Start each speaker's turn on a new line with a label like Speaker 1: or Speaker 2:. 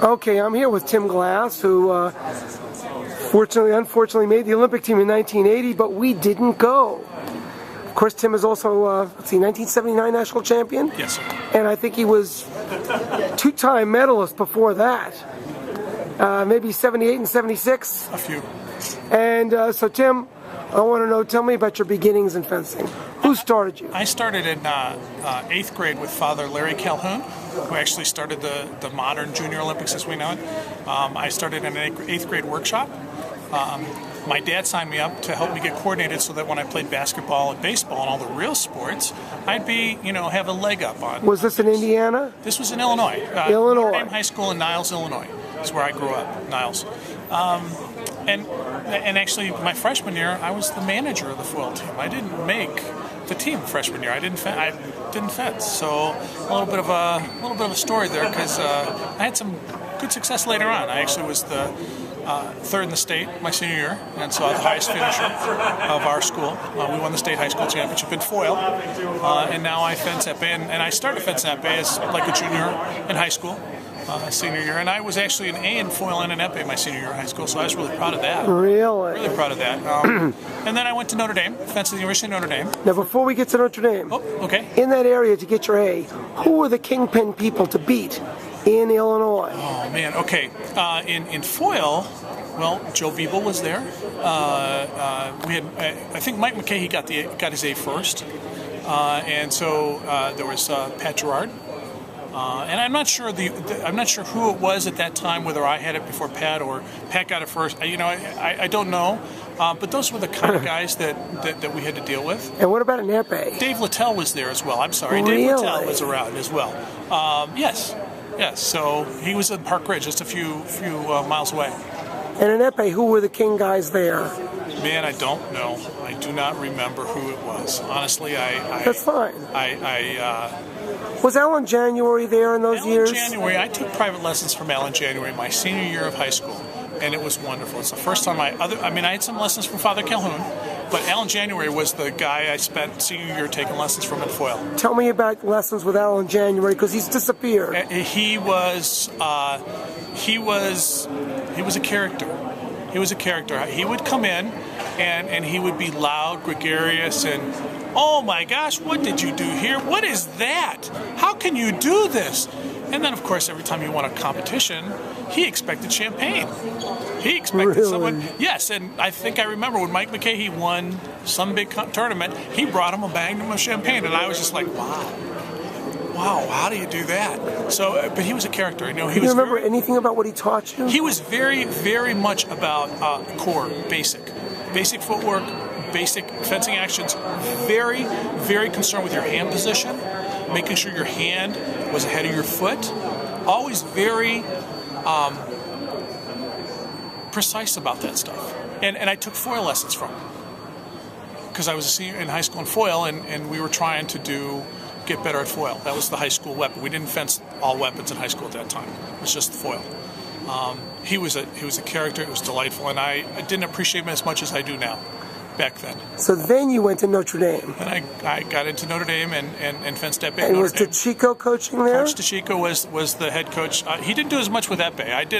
Speaker 1: Okay, I'm here with Tim Glass, who unfortunately made the Olympic team in 1980, but we didn't go. Of course, Tim is also, 1979 national champion?
Speaker 2: Yes, sir.
Speaker 1: And I think he was two-time medalist before that. Maybe 78 and 76?
Speaker 2: A few.
Speaker 1: And so, Tim, I want to know, tell me about your beginnings in fencing. Who started you?
Speaker 2: I started in 8th grade with Father Larry Calhoun, who actually started the modern Junior Olympics as we know it. I started in an 8th grade workshop. My dad signed me up to help me get coordinated so that when I played basketball and baseball and all the real sports, I'd be, have a leg up on.
Speaker 1: Was this in Indiana?
Speaker 2: This was in Illinois.
Speaker 1: Illinois.
Speaker 2: Notre Dame High School in Niles, Illinois. That's where I grew up, Niles. And actually, my freshman year, I was the manager of the foil team. I didn't make the team freshman year. I didn't fence. So a little bit of a story there, because I had some good success later on. I actually was the third in the state my senior year, and so I was the highest finisher of our school. We won the state high school championship in foil, and now I fence épée, and I started fencing épée as like a junior in high school. Senior year, and I was actually an A in foil and an épée my senior year in high school, so I was really proud of that.
Speaker 1: Really?
Speaker 2: Really proud of that. And then I went to Notre Dame, fenced at the University of Notre Dame.
Speaker 1: Now, before we get to Notre Dame,
Speaker 2: okay.
Speaker 1: In that area to get your A, who were the kingpin people to beat in Illinois?
Speaker 2: Oh, man, okay. In foil, well, Joe Wiebel was there. We had, I think Mike McKay got his A first, and so there was Pat Gerard. And I'm not sure who it was at that time, whether I had it before Pat or Pat got it first. I don't know. But those were the kind of guys that we had to deal with.
Speaker 1: And what about an épée?
Speaker 2: Dave Littell was there as well. I'm sorry,
Speaker 1: Really?
Speaker 2: Dave Littell was around as well. Yes. So he was at Park Ridge, just a few miles away.
Speaker 1: And an épée, who were the king guys there?
Speaker 2: Man, I don't know. I do not remember who it was. Honestly,
Speaker 1: That's fine. Was Alan January there in those years?
Speaker 2: Alan January, I took private lessons from Alan January my senior year of high school, and it was wonderful. It's the first time I had some lessons from Father Calhoun, but Alan January was the guy I spent senior year taking lessons from in foil.
Speaker 1: Tell me about lessons with Alan January, because he's disappeared.
Speaker 2: He was a character. He was a character. He would come in, and he would be loud, gregarious, and, oh my gosh, what did you do here? What is that? How can you do this? And then, of course, every time you won a competition, he expected champagne. He expected someone. Yes, and I think I remember when Mike McKay won some big tournament, he brought him a magnum of champagne, and I was just like, wow, how do you do that? So, but he was a character.
Speaker 1: Do you remember anything about what he taught you?
Speaker 2: He was very, very much about core, basic footwork, basic fencing actions. Very, very concerned with your hand position, making sure your hand was ahead of your foot. Always very precise about that stuff. And I took foil lessons from him, because I was a senior in high school in foil, and we were trying to get better at foil. That was the high school weapon. We didn't fence all weapons in high school at that time. It was just foil. He was a character. It was delightful, and I didn't appreciate him as much as I do now back then.
Speaker 1: So then you went to Notre Dame.
Speaker 2: And I got into Notre Dame and fenced épée.
Speaker 1: And was DeChico coaching there?
Speaker 2: Coach DeChico was the head coach. He didn't do as much with épée. I did.